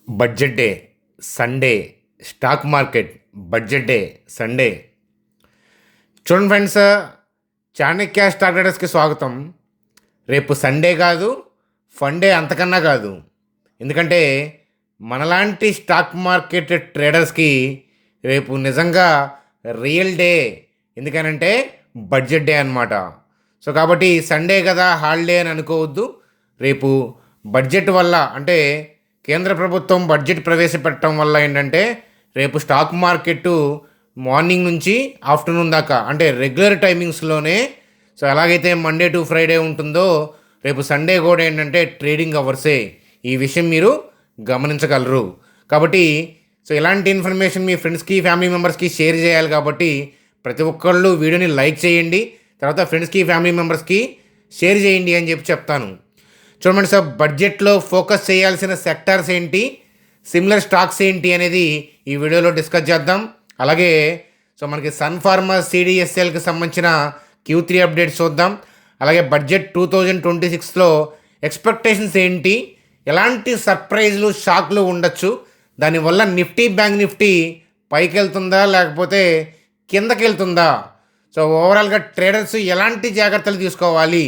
Budget day, Sunday, stock market, budget day, Sunday. చూడండి friends, Chanakya stock ట్రేడర్స్కి స్వాగతం. రేపు Sunday కాదు, ఫండే అంతకన్నా కాదు. ఎందుకంటే మనలాంటి స్టాక్ మార్కెట్ ట్రేడర్స్కి రేపు నిజంగా రియల్ డే. ఎందుకనంటే బడ్జెట్ డే అనమాట. సో కాబట్టి సండే కదా హాలిడే అని అనుకోవద్దు. రేపు బడ్జెట్ వల్ల, అంటే కేంద్ర ప్రభుత్వం బడ్జెట్ ప్రవేశపెట్టడం వల్ల ఏంటంటే రేపు స్టాక్ మార్కెట్ మార్నింగ్ నుంచి ఆఫ్టర్నూన్ దాకా, అంటే రెగ్యులర్ టైమింగ్స్లోనే, సో ఎలాగైతే మండే టు ఫ్రైడే ఉంటుందో రేపు సండే కూడా ఏంటంటే ట్రేడింగ్ అవర్సే. ఈ విషయం మీరు గమనించగలరు. కాబట్టి సో ఇలాంటి ఇన్ఫర్మేషన్ మీ ఫ్రెండ్స్కి, ఫ్యామిలీ మెంబర్స్కి షేర్ చేయాలి. కాబట్టి ప్రతి ఒక్కళ్ళు వీడియోని లైక్ చేయండి, తర్వాత ఫ్రెండ్స్కి, ఫ్యామిలీ మెంబర్స్కి షేర్ చేయండి అని చెప్తాను. చూడండి సార్, బడ్జెట్లో ఫోకస్ చేయాల్సిన సెక్టార్స్ ఏంటి, సిమిలర్ స్టాక్స్ ఏంటి అనేది ఈ వీడియోలో డిస్కస్ చేద్దాం. అలాగే సో మనకి సన్ ఫార్మా సిడిఎస్ఎల్కి సంబంధించిన Q3 అప్డేట్స్ చూద్దాం. అలాగే బడ్జెట్ 2026లో ఎక్స్పెక్టేషన్స్ ఏంటి, ఎలాంటి సర్ప్రైజ్లు, షాక్లు ఉండొచ్చు, దానివల్ల నిఫ్టీ, బ్యాంక్ నిఫ్టీ పైకి వెళ్తుందా లేకపోతే కిందకి వెళ్తుందా, సో ఓవరాల్గా ట్రేడర్స్ ఎలాంటి జాగ్రత్తలు తీసుకోవాలి,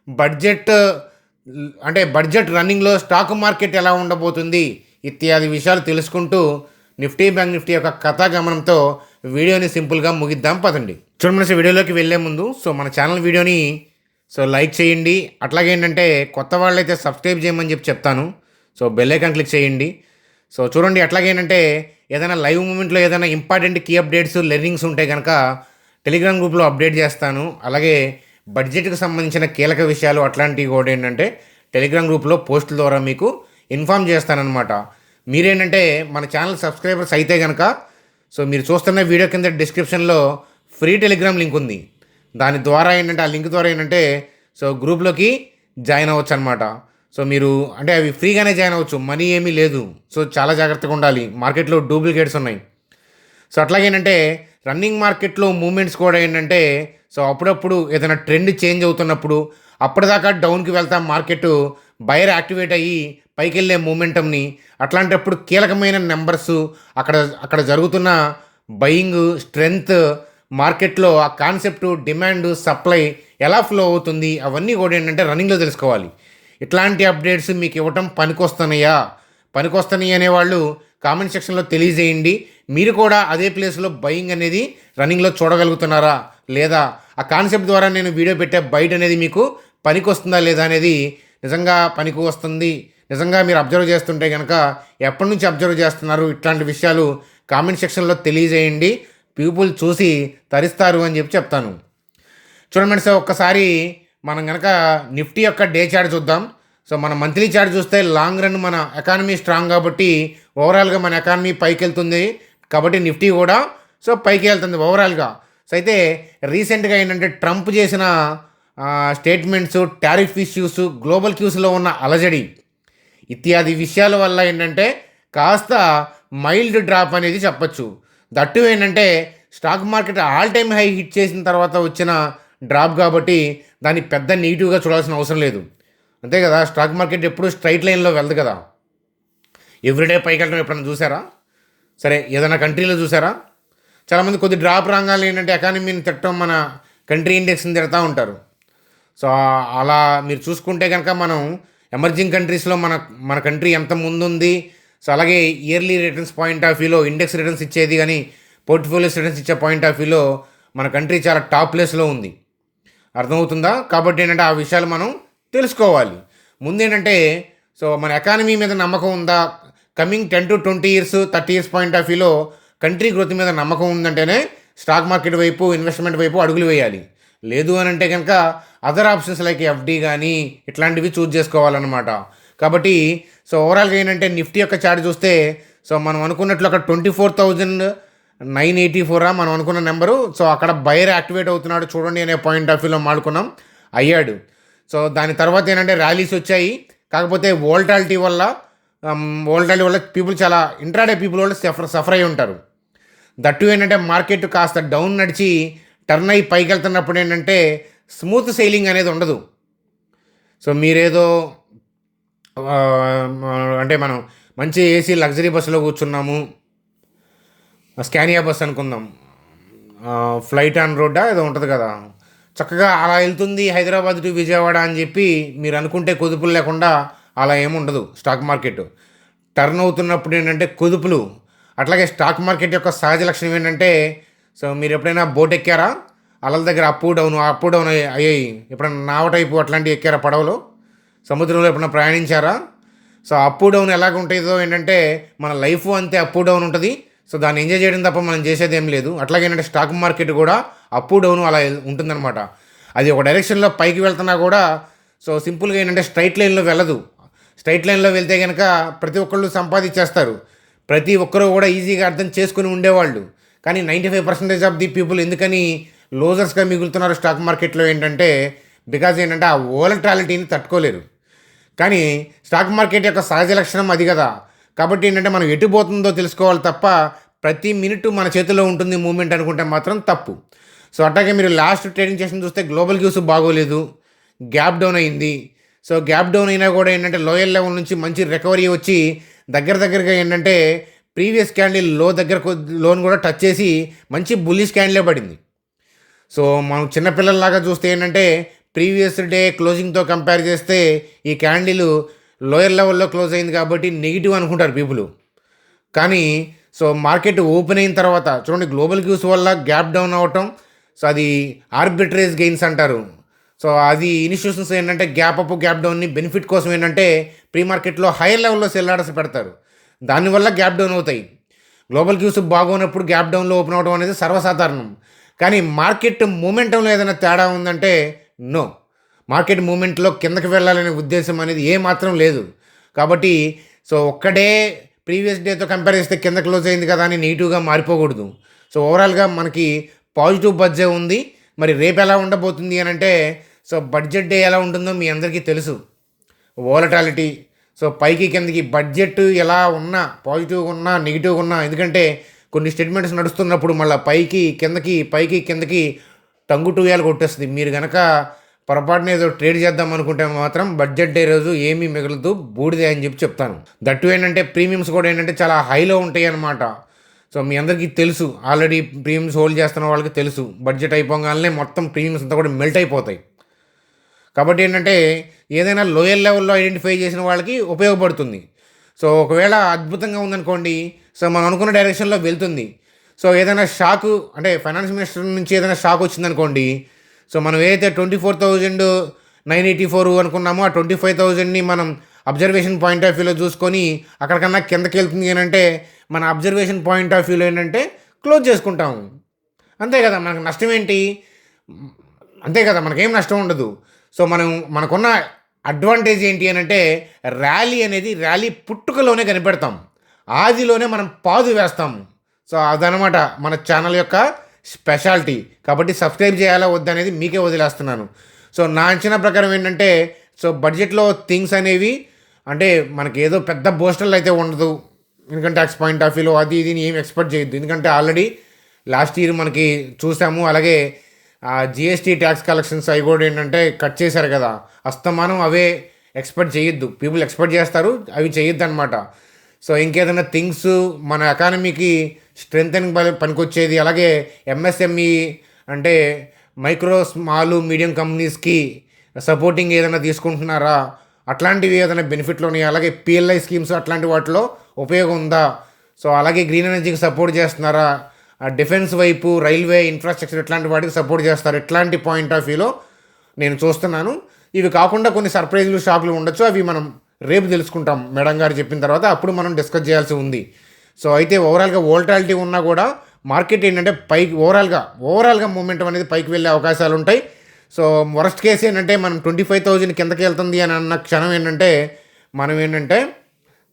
బడ్జెట్ రన్నింగ్లో స్టాక్ మార్కెట్ ఎలా ఉండబోతుంది ఇత్యాది విషయాలు తెలుసుకుంటూ నిఫ్టీ, బ్యాంక్ నిఫ్టీ యొక్క కథాగమనంతో వీడియోని సింపుల్గా ముగిద్దాం. పదండి. చూడండి, వీడియోలోకి వెళ్ళే ముందు సో మన ఛానల్ వీడియోని సో లైక్ చేయండి. అట్లాగే ఏంటంటే కొత్త వాళ్ళైతే సబ్స్క్రైబ్ చేయమని చెప్తాను. సో బెల్ ఐకాన్ క్లిక్ చేయండి. సో చూడండి, అట్లాగే ఏంటంటే ఏదైనా లైవ్ మూమెంట్లో ఏదైనా ఇంపార్టెంట్ కీ అప్డేట్స్, లెర్నింగ్స్ ఉంటే కనుక టెలిగ్రామ్ గ్రూప్లో అప్డేట్ చేస్తాను. అలాగే బడ్జెట్కి సంబంధించిన కీలక విషయాలు అట్లాంటివి కూడా ఏంటంటే టెలిగ్రామ్ గ్రూప్లో పోస్టుల ద్వారా మీకు ఇన్ఫామ్ చేస్తానన్నమాట. మీరేంటంటే మన ఛానల్ సబ్స్క్రైబర్స్ అయితే కనుక సో మీరు చూస్తున్న వీడియో కింద డిస్క్రిప్షన్లో ఫ్రీ టెలిగ్రామ్ లింక్ ఉంది. దాని ద్వారా ఏంటంటే ఆ లింక్ ద్వారా ఏంటంటే సో గ్రూప్లోకి జాయిన్ అవ్వచ్చు అనమాట. సో మీరు అంటే అవి ఫ్రీగానే జాయిన్ అవ్వచ్చు, మనీ ఏమీ లేదు. సో చాలా జాగ్రత్తగా ఉండాలి, మార్కెట్లో డూప్లికేట్స్ ఉన్నాయి. సో అట్లాగేంటంటే రన్నింగ్ మార్కెట్లో మూమెంట్స్ కూడా ఏంటంటే సో అప్పుడప్పుడు ఏదైనా ట్రెండ్ చేంజ్ అవుతున్నప్పుడు అప్పటిదాకా డౌన్కి వెళ్తాం, మార్కెట్ బయర్ యాక్టివేట్ అయ్యి పైకి వెళ్ళే మూమెంటంని, అట్లాంటప్పుడు కీలకమైన నెంబర్స్, అక్కడ జరుగుతున్న బయింగ్ స్ట్రెంగ్త్, మార్కెట్లో ఆ కాన్సెప్ట్, డిమాండ్, సప్లై ఎలా ఫ్లో అవుతుంది, అవన్నీ కూడా ఏంటంటే రన్నింగ్లో తెలుసుకోవాలి. ఇట్లాంటి అప్డేట్స్ మీకు ఇవ్వటం పనికొస్తున్నాయి అనేవాళ్ళు కామెంట్ సెక్షన్లో తెలియజేయండి. మీరు కూడా అదే ప్లేస్లో బయింగ్ అనేది రన్నింగ్లో చూడగలుగుతున్నారా లేదా, ఆ కాన్సెప్ట్ ద్వారా నేను వీడియో పెట్టే బయట అనేది మీకు పనికొస్తుందా లేదా అనేది నిజంగా పనికి వస్తుంది. నిజంగా మీరు అబ్జర్వ్ చేస్తుంటే కనుక ఎప్పటి నుంచి అబ్జర్వ్ చేస్తున్నారు, ఇట్లాంటి విషయాలు కామెంట్ సెక్షన్లో తెలియజేయండి. పీపుల్ చూసి తరిస్తారు అని చెప్తాను. చూడండి సార్, ఒక్కసారి మనం కనుక నిఫ్టీ యొక్క డే చార్ట్ చూద్దాం. సో మన మంత్లీ చార్ట్ చూస్తే లాంగ్ రన్ మన ఎకానమీ స్ట్రాంగ్ కాబట్టి ఓవరాల్గా మన ఎకానమీ పైకి వెళ్తుంది. కాబట్టి నిఫ్టీ కూడా సో పైకి వెళ్తుంది ఓవరాల్గా. సో అయితే రీసెంట్గా ఏంటంటే ట్రంప్ చేసిన స్టేట్మెంట్స్, టారిఫ్ ఇష్యూస్, గ్లోబల్ క్యూస్లో ఉన్న అలజడి ఇత్యాది విషయాల వల్ల ఏంటంటే కాస్త మైల్డ్ డ్రాప్ అనేది చెప్పచ్చు. దట్టు ఏంటంటే stock market all time high hit చేసిన తర్వాత వచ్చిన డ్రాప్ కాబట్టి దాన్ని పెద్ద నెగిటివ్గా చూడాల్సిన అవసరం లేదు. అంతే కదా, స్టాక్ మార్కెట్ ఎప్పుడు స్ట్రైట్ లైన్లో వెళ్దు కదా. ఎవ్రీడే పైకి వెళ్ళడం ఎప్పుడైనా చూసారా? సరే, ఏదైనా కంట్రీలో చూసారా? చాలామంది కొద్ది డ్రాప్ రాగానే ఏంటంటే ఎకానమీని తిట్టడం, మన కంట్రీ ఇండెక్స్ని తిడతా ఉంటారు. సో అలా మీరు చూసుకుంటే కనుక మనం ఎమర్జింగ్ కంట్రీస్లో మన కంట్రీ ఎంత ముందుంది. సో అలాగే ఇయర్లీ రిటర్న్స్ పాయింట్ ఆఫ్ వ్యూలో, ఇండెక్స్ రిటర్న్స్ ఇచ్చేది కానీ పోర్ట్ఫోలియోస్ రిటర్న్స్ ఇచ్చే పాయింట్ ఆఫ్ వ్యూలో మన కంట్రీ చాలా టాప్ ప్లేస్లో ఉంది. అర్థమవుతుందా? కాబట్టి ఏంటంటే ఆ విషయాలు మనం తెలుసుకోవాలి. ముందేంటంటే సో మన ఎకానమీ మీద నమ్మకం ఉందా, coming 10 to 20 years, 30 years point of వ్యూలో కంట్రీ గ్రోత్ మీద నమ్మకం ఉందంటేనే స్టాక్ మార్కెట్ వైపు, ఇన్వెస్ట్మెంట్ వైపు అడుగులు వేయాలి. లేదు అని అంటే కనుక అదర్ ఆప్షన్స్ లైక్ ఎఫ్డి కానీ ఇట్లాంటివి చూస్ చేసుకోవాలన్నమాట. కాబట్టి సో ఓవరాల్గా ఏంటంటే నిఫ్టీ యొక్క చార్ట్ చూస్తే సో మనం అనుకున్నట్లు అక్కడ 24,984 మనం అనుకున్న నెంబరు. సో అక్కడ బయర్ యాక్టివేట్ అవుతున్నాడు చూడండి అనే పాయింట్ ఆఫ్ వ్యూలో మాడుకున్నాం, అయ్యాడు. సో దాని తర్వాత ఏంటంటే ర్యాలీస్ వచ్చాయి. కాకపోతే వోల్టాలిటీ వల్ల పీపుల్ చాలా ఇంట్రాడే పీపుల్ వాళ్ళు సఫర్ అయి ఉంటారు. దట్టు ఏంటంటే మార్కెట్ కాస్త డౌన్ నడిచి టర్న్ అయ్యి పైకి వెళ్తున్నప్పుడు ఏంటంటే స్మూత్ సెయిలింగ్ అనేది ఉండదు. సో మీరేదో అంటే మంచి ఏసీ లగ్జరీ బస్సులో కూర్చున్నాము, స్కానియా బస్ అనుకుందాం, ఫ్లైట్ ఆన్ రోడ్డా ఏదో ఉంటుంది కదా, చక్కగా అలా వెళ్తుంది హైదరాబాద్ టు విజయవాడ అని చెప్పి మీరు అనుకుంటే కుదుపులు లేకుండా అలా ఏముండదు. స్టాక్ మార్కెట్ టర్న్ అవుతున్నప్పుడు ఏంటంటే కుదుపులు. అట్లాగే స్టాక్ మార్కెట్ యొక్క సహజ లక్షణం ఏంటంటే, సో మీరు ఎప్పుడైనా బోట్ ఎక్కారా, అలల దగ్గర అప్ డౌన్ అయ్యాయి, ఎప్పుడైనా నావ టైపు అట్లాంటివి ఎక్కారా, పడవలో సముద్రంలో ఎప్పుడైనా ప్రయాణించారా? సో అప్ డౌన్ ఎలాగ ఉంటుందో ఏంటంటే మన లైఫ్ అంతే అప్ డౌన్ ఉంటుంది. సో దాన్ని ఎంజాయ్ చేయడం తప్ప మనం చేసేది ఏం లేదు. అట్లాగే ఏంటంటే స్టాక్ మార్కెట్ కూడా అప్ డౌన్ అలా ఉంటుందన్నమాట. అది ఒక డైరెక్షన్లో పైకి వెళ్తున్నా కూడా సో సింపుల్గా ఏంటంటే స్ట్రైట్ లైన్లో వెళ్ళదు. స్ట్రైట్ లైన్లో వెళ్తే కనుక ప్రతి ఒక్కళ్ళు సంపాదించేస్తారు, ప్రతి ఒక్కరూ కూడా ఈజీగా అర్థం చేసుకుని ఉండేవాళ్ళు. కానీ 95% ఆఫ్ ది పీపుల్ ఎందుకని లోజర్స్గా మిగులుతున్నారు స్టాక్ మార్కెట్లో ఏంటంటే, బికాజ్ ఏంటంటే ఆ వోలటాలిటీని తట్టుకోలేరు. కానీ స్టాక్ మార్కెట్ యొక్క సహజ లక్షణం అది కదా. కాబట్టి ఏంటంటే మనం ఎటు పోతుందో తెలుసుకోవాలి తప్ప ప్రతి మినిట్ మన చేతిలో ఉంటుంది మూమెంట్ అనుకుంటే మాత్రం తప్పు. సో అట్లాగే మీరు లాస్ట్ ట్రేడింగ్ సెషన్ చూస్తే గ్లోబల్ క్యూస్ బాగోలేదు, గ్యాప్ డౌన్ అయింది. సో గ్యాప్ డౌన్ అయినా కూడా ఏంటంటే లోయర్ లెవెల్ నుంచి మంచి రికవరీ వచ్చి దగ్గరగా ఏంటంటే ప్రీవియస్ క్యాండిల్ లోన్ కూడా టచ్ చేసి మంచి బుల్లిష్ క్యాండిలే పడింది. సో మనం చిన్నపిల్లల్లాగా చూస్తే ఏంటంటే ప్రీవియస్ డే క్లోజింగ్తో కంపేర్ చేస్తే ఈ క్యాండిల్ లోయర్ లెవెల్లో క్లోజ్ అయింది కాబట్టి నెగిటివ్ అనుకుంటారు పీపుల్. కానీ సో మార్కెట్ ఓపెన్ అయిన తర్వాత చూడండి, గ్లోబల్ క్యూస్ వల్ల గ్యాప్ డౌన్ అవ్వటం, సో అది ఆర్బిట్రేజ్ గెయిన్స్ అంటారు. సో అది ఇన్స్టిట్యూషన్స్ ఏంటంటే గ్యాప్ అప్ గ్యాప్ డౌన్ని బెనిఫిట్ కోసం ఏంటంటే ప్రీ మార్కెట్లో హైయర్ లెవెల్లో సెల్ ఆర్డర్స్ పెడతారు, దానివల్ల గ్యాప్ డౌన్ అవుతాయి. గ్లోబల్ క్యూస్ బాగున్నప్పుడు గ్యాప్ డౌన్లో ఓపెన్ అవడం అనేది సర్వసాధారణం. కానీ మార్కెట్ మూమెంటంలో ఏదైనా తేడా ఉందంటే నో, మార్కెట్ మూమెంట్లో కిందకి వెళ్ళాలనే ఉద్దేశం అనేది ఏమాత్రం లేదు. కాబట్టి సో ఒక్కడే ప్రీవియస్ డేతో కంపేర్ చేస్తే కింద క్లోజ్ అయింది కదా అని నెగిటివ్గా మారిపోకూడదు. సో ఓవరాల్గా మనకి పాజిటివ్ బడ్జెట్ ఉంది. మరి రేపు ఎలా ఉండబోతుంది అని అంటే, సో బడ్జెట్ డే ఎలా ఉంటుందో మీ అందరికీ తెలుసు. వోలటాలిటీ, సో పైకి కిందకి బడ్జెట్ ఎలా ఉన్నా, పాజిటివ్గా ఉన్నా నెగిటివ్గా ఉన్నా, ఎందుకంటే కొన్ని స్టేట్మెంట్స్ నడుస్తున్నప్పుడు మళ్ళీ పైకి కిందకి టంగు టూయాలు కొట్టేస్తుంది. మీరు కనుక పొరపాటున ఏదో ట్రేడ్ చేద్దాం అనుకుంటే మాత్రం బడ్జెట్ డే రోజు ఏమీ మిగలదు, బూడిదే అని చెప్పి చెప్తాను. దట్టు ఏంటంటే ప్రీమియమ్స్ కూడా ఏంటంటే చాలా హైలో ఉంటాయి అన్నమాట. సో మీ అందరికీ తెలుసు, ఆల్రెడీ ప్రీమియమ్స్ హోల్డ్ చేస్తున్న వాళ్ళకి తెలుసు, బడ్జెట్ అయిపోగానే మొత్తం ప్రీమియమ్స్ అంతా కూడా మెల్ట్ అయిపోతాయి. కాబట్టి ఏంటంటే ఏదైనా లోయర్ లెవెల్లో ఐడెంటిఫై చేసిన వాళ్ళకి ఉపయోగపడుతుంది. సో ఒకవేళ అద్భుతంగా ఉందనుకోండి, సో మనం అనుకున్న డైరెక్షన్లో వెళ్తుంది. సో ఏదైనా షాకు అంటే ఫైనాన్స్ మినిస్టర్ నుంచి ఏదైనా షాక్ వచ్చిందనుకోండి, సో మనం ఏదైతే 24,984 అనుకున్నామో ఆ 25,000ని మనం అబ్జర్వేషన్ పాయింట్ ఆఫ్ వ్యూలో చూసుకొని అక్కడికన్నా కిందకి వెళ్తుంది ఏంటంటే మన అబ్జర్వేషన్ పాయింట్ ఆఫ్ వ్యూలో ఏంటంటే క్లోజ్ చేసుకుంటాము. అంతే కదా, మనకు నష్టం ఏంటి? అంతే కదా, మనకేం నష్టం ఉండదు. సో మనకున్న అడ్వాంటేజ్ ఏంటి అని అంటే ర్యాలీ పుట్టుకలోనే కనిపెడతాం, ఆదిలోనే మనం పాదు వేస్తాము. సో అదనమాట మన ఛానల్ యొక్క స్పెషాలిటీ. కాబట్టి సబ్స్క్రైబ్ చేయాలా వద్దనేది మీకే వదిలేస్తున్నాను. సో నా అంచనా ప్రకారం ఏంటంటే, సో బడ్జెట్లో థింగ్స్ అనేవి అంటే మనకి ఏదో పెద్ద బోస్టర్లు అయితే ఉండదు, ఇన్కమ్ ట్యాక్స్ పాయింట్ ఆఫ్ వ్యూలో అది ఇది ఏం ఎక్స్పెక్ట్ చేయొద్దు. ఎందుకంటే ఆల్రెడీ లాస్ట్ ఇయర్ మనకి చూసాము. అలాగే జిఎస్టీ ట్యాక్స్ కలెక్షన్స్ అవి కూడా ఏంటంటే కట్ చేశారు కదా, అస్తమానం అవే ఎక్స్పెక్ట్ చేయొద్దు. పీపుల్ ఎక్స్పెక్ట్ చేస్తారు, అవి చేయొద్దు అనమాట. సో ఇంకేదైనా థింగ్స్ మన ఎకానమీకి స్ట్రెంగ్ పనికొచ్చేది, అలాగే ఎంఎస్ఎంఈ అంటే మైక్రో స్మాల్ మీడియం కంపెనీస్కి సపోర్టింగ్ ఏదైనా తీసుకుంటున్నారా, అట్లాంటివి ఏదైనా బెనిఫిట్లు ఉన్నాయి, అలాగే పిఎల్ఐ స్కీమ్స్ అట్లాంటి వాటిలో ఉపయోగం ఉందా, సో అలాగే గ్రీన్ ఎనర్జీకి సపోర్ట్ చేస్తున్నారా, డిఫెన్స్ వైపు రైల్వే ఇన్ఫ్రాస్ట్రక్చర్ ఇట్లాంటి వాటికి సపోర్ట్ చేస్తారు, ఇట్లాంటి పాయింట్ ఆఫ్ వ్యూలో నేను చూస్తున్నాను. ఇవి కాకుండా కొన్ని సర్ప్రైజ్లు షాక్లు ఉండొచ్చు, అవి మనం రేపు తెలుసుకుంటాం మేడం గారు చెప్పిన తర్వాత, అప్పుడు మనం డిస్కస్ చేయాల్సి ఉంది. సో అయితే ఓవరాల్గా వోల్టాలిటీ ఉన్నా కూడా మార్కెట్ ఏంటంటే పైకి ఓవరాల్గా మూమెంటం అనేది పైకి వెళ్ళే అవకాశాలు ఉంటాయి. సో వరస్ట్ కేసు ఏంటంటే మనం 25,000 కిందకి వెళ్తుంది అని అన్న క్షణం ఏంటంటే మనం ఏంటంటే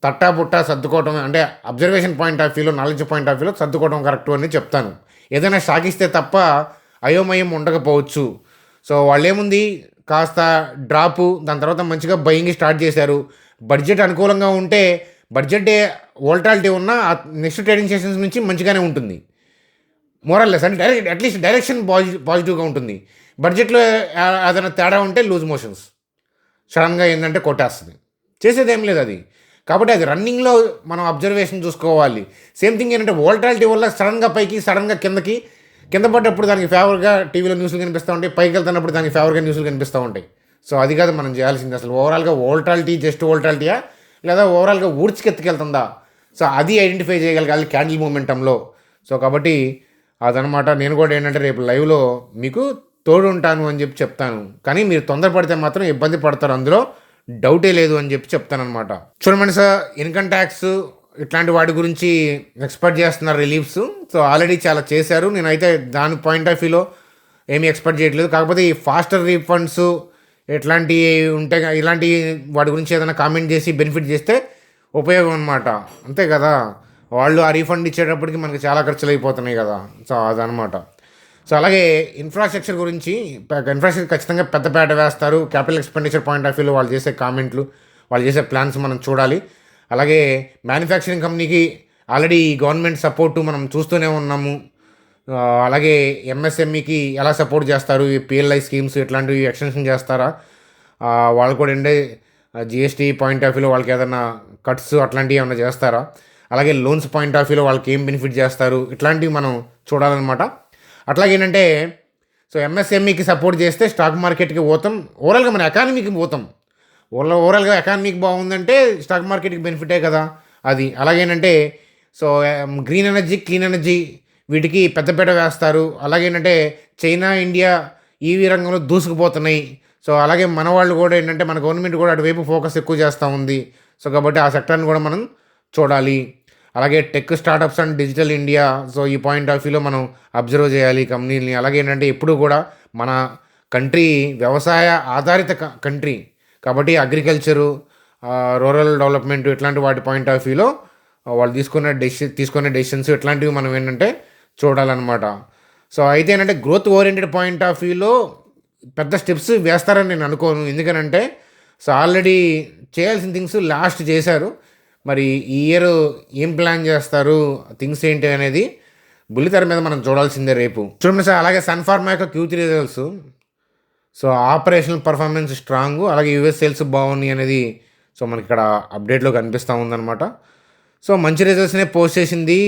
తట్టాబుట్టా సర్దుకోవటం, అంటే అబ్జర్వేషన్ పాయింట్ ఆఫ్ వ్యూలో, నాలెడ్జ్ పాయింట్ ఆఫ్ వ్యూలో సర్దుకోవడం కరెక్ట్ అని చెప్తాను. ఏదైనా సాగిస్తే తప్ప అయోమయం ఉండకపోవచ్చు. సో వాళ్ళు ఏముంది, కాస్త డ్రాపు, దాని తర్వాత మంచిగా బయింగ్ స్టార్ట్ చేశారు. బడ్జెట్ అనుకూలంగా ఉంటే బడ్జెట్ డే వోల్టాలిటీ ఉన్న నెక్స్ట్ ట్రేడింగ్ సెషన్స్ నుంచి మంచిగానే ఉంటుంది. మోరల్లెస్ అంటే అట్లీస్ట్ డైరెక్షన్ పాజిటివ్గా ఉంటుంది. బడ్జెట్లో ఏదైనా తేడా ఉంటే లూజ్ మోషన్స్ సడన్గా ఏంటంటే కొట్టేస్తుంది, చేసేది ఏం లేదు అది. కాబట్టి అది రన్నింగ్లో మనం అబ్జర్వేషన్ చూసుకోవాలి. సేమ్ థింగ్ ఏంటంటే వోల్టాలిటీ వల్ల సడన్గా పైకి సడన్గా కిందకి, కింద పడ్డప్పుడు దానికి ఫేవర్గా టీవీలో న్యూస్లు కనిపిస్తూ ఉంటాయి, పైకి వెళ్తున్నప్పుడు దానికి ఫేవర్గా న్యూస్లు కనిపిస్తూ ఉంటాయి. సో అది కాదు మనం చేయాల్సింది. అసలు ఓవరాల్గా వోల్టాలిటీ జస్ట్ వోల్టాలిటీయా లేదా ఓవరాల్గా ఊడ్చికెత్తుకెళ్తుందా, సో అది ఐడెంటిఫై చేయగలగాలి క్యాండిల్ మూమెంటంలో. సో కాబట్టి అదనమాట. నేను కూడా ఏంటంటే రేపు లైవ్లో మీకు తోడు ఉంటాను అని చెప్పి చెప్తాను, కానీ మీరు తొందరపడితే మాత్రం ఇబ్బంది పడతారు, అందులో డౌటే లేదు అని చెప్పి చెప్తానమాట. చూడమండి సార్, ఇన్కమ్ ట్యాక్స్ ఇట్లాంటి వాటి గురించి ఎక్స్పెక్ట్ చేస్తున్నారు రిలీఫ్స్. సో ఆల్రెడీ చాలా చేశారు, నేనైతే దాని పాయింట్ ఆఫ్ వ్యూలో ఏమీ ఎక్స్పెక్ట్ చేయట్లేదు. కాకపోతే ఈ ఫాస్టర్ రీఫండ్స్ ఎట్లాంటివి ఉంటే ఇలాంటి వాటి గురించి ఏదైనా కామెంట్ చేసి బెనిఫిట్ చేస్తే ఉపయోగం అనమాట, అంతే కదా. వాళ్ళు ఆ రీఫండ్ ఇచ్చేటప్పటికి మనకి చాలా ఖర్చులు అయిపోతున్నాయి కదా. సో అదనమాట. సో అలాగే ఇన్ఫ్రాస్ట్రక్చర్ గురించి, ఇన్ఫ్రాస్ట్రక్చర్ ఖచ్చితంగా పెద్దపేట వేస్తారు. క్యాపిటల్ ఎక్స్పెండిచర్ పాయింట్ ఆఫ్ వ్యూలో వాళ్ళు చేసే కామెంట్లు, వాళ్ళు చేసే ప్లాన్స్ మనం చూడాలి. అలాగే మ్యానుఫ్యాక్చరింగ్ కంపెనీకి ఆల్రెడీ గవర్నమెంట్ సపోర్టు మనం చూస్తూనే ఉన్నాము. అలాగే ఎంఎస్ఎంఈకి ఎలా సపోర్ట్ చేస్తారు, ఈ పిఎల్ఐ స్కీమ్స్ ఇట్లాంటివి ఎక్స్టెన్షన్ చేస్తారా, వాళ్ళు కూడా ఏంటంటే జిఎస్టీ పాయింట్ ఆఫ్ వ్యూలో వాళ్ళకి ఏదైనా కట్స్ అట్లాంటివి ఏమైనా చేస్తారా, అలాగే లోన్స్ పాయింట్ ఆఫ్ వ్యూలో వాళ్ళకి ఏం బెనిఫిట్ చేస్తారు, ఇట్లాంటివి మనం చూడాలన్నమాట. అట్లాగే ఏంటంటే సో ఎంఎస్ఎంఈకి సపోర్ట్ చేస్తే స్టాక్ మార్కెట్కి పోతాం, ఓవరాల్గా మన ఎకానమీకి పోతాం. ఓవరాల్గా ఎకానమీకి బాగుందంటే స్టాక్ మార్కెట్కి బెనిఫిటే కదా అది. అలాగేంటంటే so green energy, clean energy వీటికి పెద్దపీట వేస్తారు. అలాగేంటంటే చైనా, ఇండియా ఈవీ రంగంలో దూసుకుపోతున్నాయి. సో అలాగే మన వాళ్ళు కూడా ఏంటంటే మన గవర్నమెంట్ కూడా అటువైపు ఫోకస్ ఎక్కువ చేస్తూ ఉంది. సో కాబట్టి ఆ సెక్టర్ని కూడా మనం చూడాలి. అలాగే tech startups and digital India, so ఈ పాయింట్ ఆఫ్ వ్యూలో మనం అబ్జర్వ్ చేయాలి కంపెనీలని. అలాగే ఏంటంటే ఎప్పుడు కూడా మన కంట్రీ వ్యవసాయ ఆధారిత కంట్రీ కాబట్టి అగ్రికల్చరు, రూరల్ డెవలప్మెంట్ ఇట్లాంటి వాటి పాయింట్ ఆఫ్ వ్యూలో వాళ్ళు తీసుకునే డెసిషన్స్ ఇట్లాంటివి మనం ఏంటంటే చూడాలన్నమాట. సో అయితే ఏంటంటే గ్రోత్ ఓరియంటెడ్ పాయింట్ ఆఫ్ వ్యూలో పెద్ద స్టెప్స్ వేస్తారని నేను అనుకోను. ఎందుకనంటే సో ఆల్రెడీ చేయాల్సిన థింగ్స్ లాస్ట్ చేశారు. మరి ఈ ఇయర్ ఏం ప్లాన్ చేస్తారు, థింగ్స్ ఏంటి అనేది బుల్లితెర మీద మనం చూడాల్సిందే రేపు. చూడండి సార్, అలాగే సన్ఫార్మా యొక్క Q3 results, so operational performance strong, అలాగే యూఎస్ సేల్స్ బాగున్నాయి అనేది సో మనకి ఇక్కడ అప్డేట్లో కనిపిస్తూ ఉందన్నమాట. సో మంచి రిజల్ట్స్నే పోస్ట్ చేసింది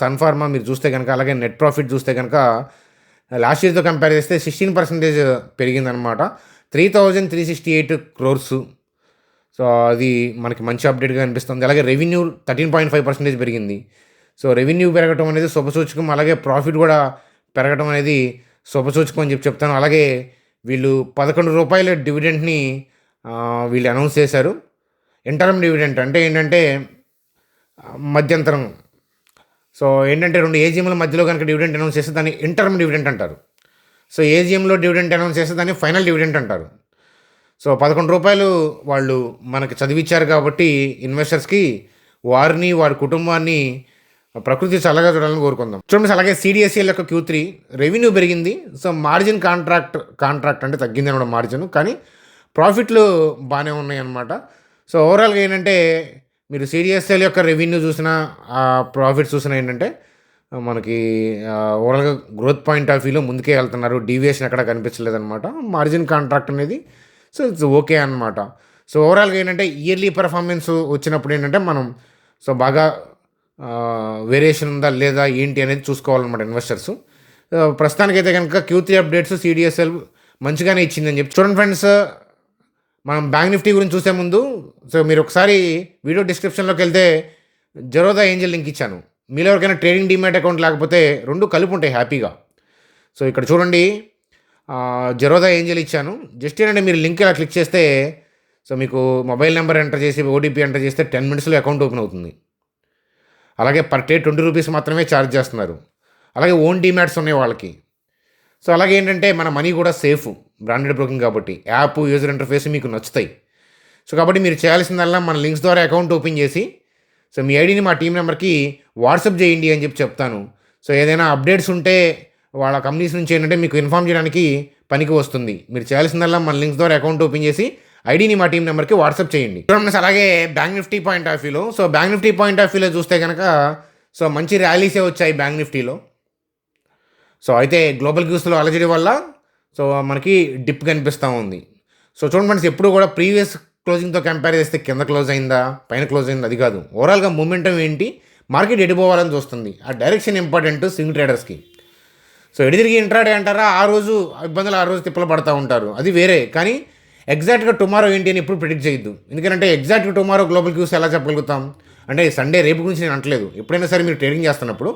సన్ఫార్మా మీరు చూస్తే కనుక. అలాగే నెట్ ప్రాఫిట్ చూస్తే కనుక లాస్ట్ ఇయర్తో కంపేర్ చేస్తే 16% పెరిగిందనమాట, 3,368 crores. సో అది మనకి మంచి అప్డేట్గా అనిపిస్తుంది. అలాగే రెవెన్యూ 13.5% పెరిగింది. సో రెవెన్యూ పెరగటం అనేది శుభసూచకం, అలాగే ప్రాఫిట్ కూడా పెరగటం అనేది శుభసూచకం అని చెప్తాను. అలాగే వీళ్ళు 11 రూపాయల డివిడెంట్ని వీళ్ళు అనౌన్స్ చేశారు. ఇంటర్మ్ డివిడెంట్ అంటే ఏంటంటే మధ్యంతరం. సో ఏంటంటే 2 ఏజీఎంల మధ్యలో కనుక డివిడెంట్ అనౌన్స్ చేస్తే దాన్ని ఇంటర్మ్ డివిడెంట్ అంటారు. సో ఏజీఎంలో డివిడెంట్ అనౌన్స్ చేస్తే దాన్ని ఫైనల్ డివిడెంట్ అంటారు. సో 11 రూపాయలు వాళ్ళు మనకి చదివిచ్చారు కాబట్టి ఇన్వెస్టర్స్కి వారిని, వారి కుటుంబాన్ని ప్రకృతి చల్లగా చూడాలని కోరుకుందాం. చూడండి, అలాగే సిడిఎస్ఎల్ యొక్క Q3 రెవెన్యూ పెరిగింది. సో మార్జిన్ కాంట్రాక్ట్ అంటే తగ్గింది అనమాట మార్జిన్, కానీ ప్రాఫిట్లు బాగానే ఉన్నాయి అన్నమాట. సో ఓవరాల్గా ఏంటంటే మీరు సిడిఎస్ఎల్ యొక్క రెవెన్యూ చూసినా, ప్రాఫిట్స్ చూసినా ఏంటంటే మనకి ఓవరాల్గా గ్రోత్ పాయింట్ ఆఫ్ వ్యూలో ముందుకే వెళ్తున్నారు, డీవియేషన్ ఎక్కడ కనిపించలేదన్నమాట. మార్జిన్ కాంట్రాక్ట్ అనేది సో ఇట్స్ ఓకే అనమాట. సో ఓవరాల్గా ఏంటంటే ఇయర్లీ పర్ఫార్మెన్స్ వచ్చినప్పుడు ఏంటంటే మనం సో బాగా వేరియేషన్ ఉందా లేదా ఏంటి అనేది చూసుకోవాలన్నమాట ఇన్వెస్టర్స్. ప్రస్తుతానికైతే కనుక Q3 అప్డేట్స్ సిడిఎస్ఎల్ మంచిగానే ఇచ్చిందని చెప్పి. చూడండి ఫ్రెండ్స్, మనం బ్యాంక్ నిఫ్టీ గురించి చూసే ముందు సో మీరు ఒకసారి వీడియో డిస్క్రిప్షన్లోకి వెళ్తే జెరోదా ఏంజల్ లింక్ ఇచ్చాను. మీలో ఎవరికైనా ట్రేడింగ్ డీమ్యాట్ అకౌంట్ లేకపోతే 2 కలిపి ఉంటాయి హ్యాపీగా. సో ఇక్కడ చూడండి, జెరోదా ఏంజల్ ఇచ్చాను. జస్ట్ ఏంటంటే మీరు లింక్ ఇలా క్లిక్ చేస్తే సో మీకు మొబైల్ నెంబర్ ఎంటర్ చేసి ఓటీపీ ఎంటర్ చేస్తే 10 minutesలో అకౌంట్ ఓపెన్ అవుతుంది. అలాగే పర్ డే 20 రూపీస్ మాత్రమే ఛార్జ్ చేస్తున్నారు. అలాగే ఓన్ డీమ్యాట్స్ ఉన్నాయి వాళ్ళకి. సో అలాగే ఏంటంటే మన మనీ కూడా సేఫ్, బ్రాండెడ్ బ్రోకింగ్ కాబట్టి యాప్, యూజర్ ఇంటర్ఫేస్ మీకు నచ్చుతాయి. సో కాబట్టి మీరు చేయాల్సిందల్లా మన లింక్స్ ద్వారా అకౌంట్ ఓపెన్ చేసి సో మీ ఐడిని మా టీం నెంబర్కి వాట్సాప్ చేయండి అని చెప్పి చెప్తాను. సో ఏదైనా అప్డేట్స్ ఉంటే వాళ్ళ కంపెనీస్ నుంచి ఏంటంటే మీకు ఇన్ఫామ్ చేయడానికి పనికి వస్తుంది. మీరు చేయాల్సిందల్లా మన లింక్స్ ద్వారా అకౌంట్ ఓపెన్ చేసి ఐడిని మా టీం నెంబర్కి వాట్సాప్ చేయండి. చూడండి, అలాగే బ్యాంక్ నిఫ్టీ పాయింట్ ఆఫ్ వ్యూలో, so bank Nifty point of వ్యూలో చూస్తే కనుక సో మంచి ర్యాలీసే వచ్చాయి బ్యాంక్ నిఫ్టీలో. సో అయితే గ్లోబల్ క్యూస్లో అలజడి వల్ల సో మనకి డిప్ కనిపిస్తూ ఉంది. సో చూడండి ఫ్రెండ్స్, ఎప్పుడు కూడా ప్రీవియస్ క్లోజింగ్తో కంపేర్ చేస్తే కింద క్లోజ్ అయిందా, పైన క్లోజ్ అయిందా, అది కాదు. ఓవరాల్గా మూమెంటం ఏంటి, మార్కెట్ ఎడిపోవాలని చూస్తుంది. ఆ డైరెక్షన్ ఇంపార్టెంట్ స్వింగ్ ట్రేడర్స్కి. సో ఎడి తిరిగి ఇంట్రాడే అంటారా, ఆ రోజు ఇబ్బందులు, ఆ రోజు తిప్పలు పడుతూ ఉంటారు, అది వేరే. కానీ ఎగ్జాక్ట్గా టుమారో ఏంటి అని ఎప్పుడు ప్రిడిక్ట్ చేయొద్దు. ఎందుకంటే ఎగ్జాక్ట్గా టుమారో గ్లోబల్ క్యూస్ ఎలా చెప్పగలుగుతాం అంటే, సండే రేపు గురించి నేను అంటలేదు. ఎప్పుడైనా సరే మీరు ట్రేడింగ్ చేస్తున్నప్పుడు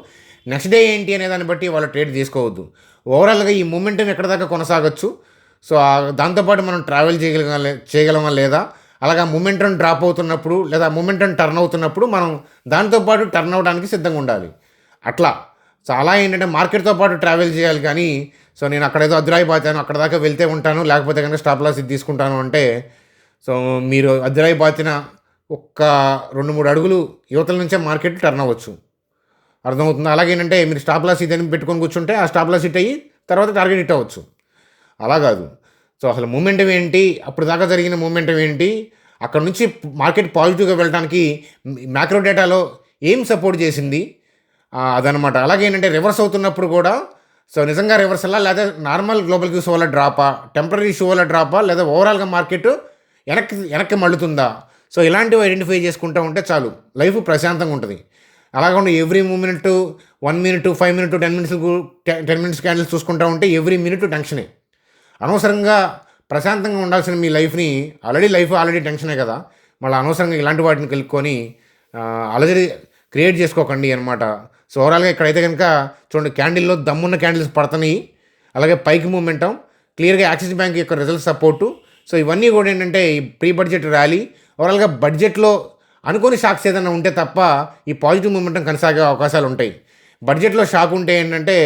నెక్స్ట్ డే ఏంటి అనే దాన్ని బట్టి వాళ్ళు ట్రేడ్ తీసుకోవద్దు. ఓవరాల్గా ఈ మూమెంటం ఎక్కడ దాకా కొనసాగచ్చు, సో దాంతోపాటు మనం ట్రావెల్ చేయగలమా లేదా, అలాగా మూమెంటం డ్రాప్ అవుతున్నప్పుడు లేదా మూమెంటం టర్న్ అవుతున్నప్పుడు మనం దాంతోపాటు టర్న్ అవ్వడానికి సిద్ధంగా ఉండాలి. అట్లా చాలా ఏంటంటే మార్కెట్తో పాటు ట్రావెల్ చేయాలి. కానీ సో నేను అక్కడేదో అద్దురాయిపోతాను, అక్కడ దాకా వెళ్తే ఉంటాను, లేకపోతే కనుక స్టాప్ లాస్ ఇది తీసుకుంటాను అంటే, సో మీరు అద్దురాయిపోతిన ఒక్క 2-3 అడుగులు యువతల నుంచే మార్కెట్ టర్న్ అవ్వచ్చు. అర్థమవుతుంది. అలాగేంటంటే మీరు స్టాప్ లాస్ ఇదని పెట్టుకొని కూర్చుంటే ఆ స్టాప్ లాస్ హిట్ అయ్యి తర్వాత టార్గెట్ హిట్ అవ్వచ్చు. అలా కాదు. సో అసలు మూమెంటం ఏంటి, అప్పుడు దాకా జరిగిన మూమెంటం ఏంటి, అక్కడ నుంచి మార్కెట్ పాజిటివ్గా వెళ్ళడానికి మ్యాక్రో డేటాలో ఏం సపోర్ట్ చేసింది, అదనమాట. అలాగేంటంటే రివర్స్ అవుతున్నప్పుడు కూడా సో నిజంగా రివర్స్ అలా, లేదా నార్మల్ గ్లోబల్ క్యూస్ వల్ల డ్రాపా, టెంపరీ షో వల్ల డ్రాపా, లేదా ఓవరాల్గా మార్కెట్ వెనక్కి మళ్ళుతుందా, సో ఇలాంటివి ఐడెంటిఫై చేసుకుంటూ ఉంటే చాలు, లైఫ్ ప్రశాంతంగా ఉంటుంది. అలాగే every minute 1 minute 5 minute 10 minutes candles చూసుకుంటూ ఉంటే ఎవ్రీ మినిట్ టెన్షనే. అనవసరంగా ప్రశాంతంగా ఉండాల్సిన మీ లైఫ్ని ఆల్రెడీ టెన్షనే కదా, మళ్ళీ అనవసరంగా ఇలాంటి వాటిని కలుపుకొని అలజడి క్రియేట్ చేసుకోకండి అనమాట. సో ఓవరాల్గా ఇక్కడైతే కనుక చూడండి, క్యాండిల్లో దమ్మున్న క్యాండిల్స్ పడుతున్నాయి. అలాగే పైకి మూమెంటం క్లియర్గా యాక్సిస్ బ్యాంక్ యొక్క రిజల్ట్ సపోర్టు. సో ఇవన్నీ కూడా ఏంటంటే ఈ ప్రీ బడ్జెట్ ర్యాలీ, ఓవరాల్గా బడ్జెట్లో అనుకోని షాక్స్ ఏదైనా ఉంటే తప్ప ఈ పాజిటివ్ మూమెంటం కొనసాగే అవకాశాలు ఉంటాయి. బడ్జెట్లో షాక్ ఉంటే ఏంటంటే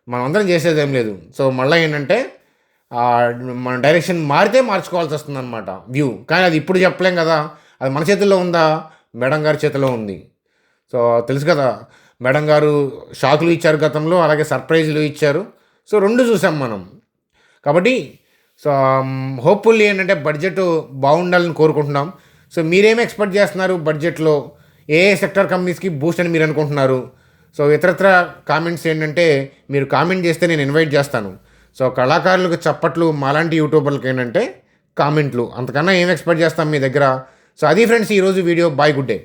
మనం అందరం చేసేది ఏం లేదు. సో మళ్ళీ ఏంటంటే మన డైరెక్షన్ మారితే మార్చుకోవాల్సి వస్తుంది అనమాట వ్యూ. కానీ అది ఇప్పుడు చెప్పలేం కదా, అది మన చేతుల్లో ఉందా, మేడం గారి చేతిలో ఉంది. సో తెలుసు కదా, మేడం గారు షాకులు ఇచ్చారు గతంలో, అలాగే సర్ప్రైజ్లు ఇచ్చారు. సో 2 చూసాం మనం. కాబట్టి సో హోప్ఫుల్లీ ఏంటంటే బడ్జెట్ బాగుండాలని కోరుకుంటున్నాం. సో మీరేమి ఎక్స్పెక్ట్ చేస్తున్నారు బడ్జెట్లో, ఏ సెక్టర్ కంపెనీస్కి బూస్ట్ అని మీరు అనుకుంటున్నారు? సో ఇతరత్ర కామెంట్స్ ఏంటంటే మీరు కామెంట్ చేస్తే నేను ఇన్వైట్ చేస్తాను. సో కళాకారులకు చప్పట్లు, మాలాంటి యూట్యూబర్లకు ఏంటంటే కామెంట్లు, అంతకన్నా ఏం ఎక్స్పెక్ట్ చేస్తాం మీ దగ్గర. సో అది ఫ్రెండ్స్ ఈరోజు వీడియో. Bye, good day.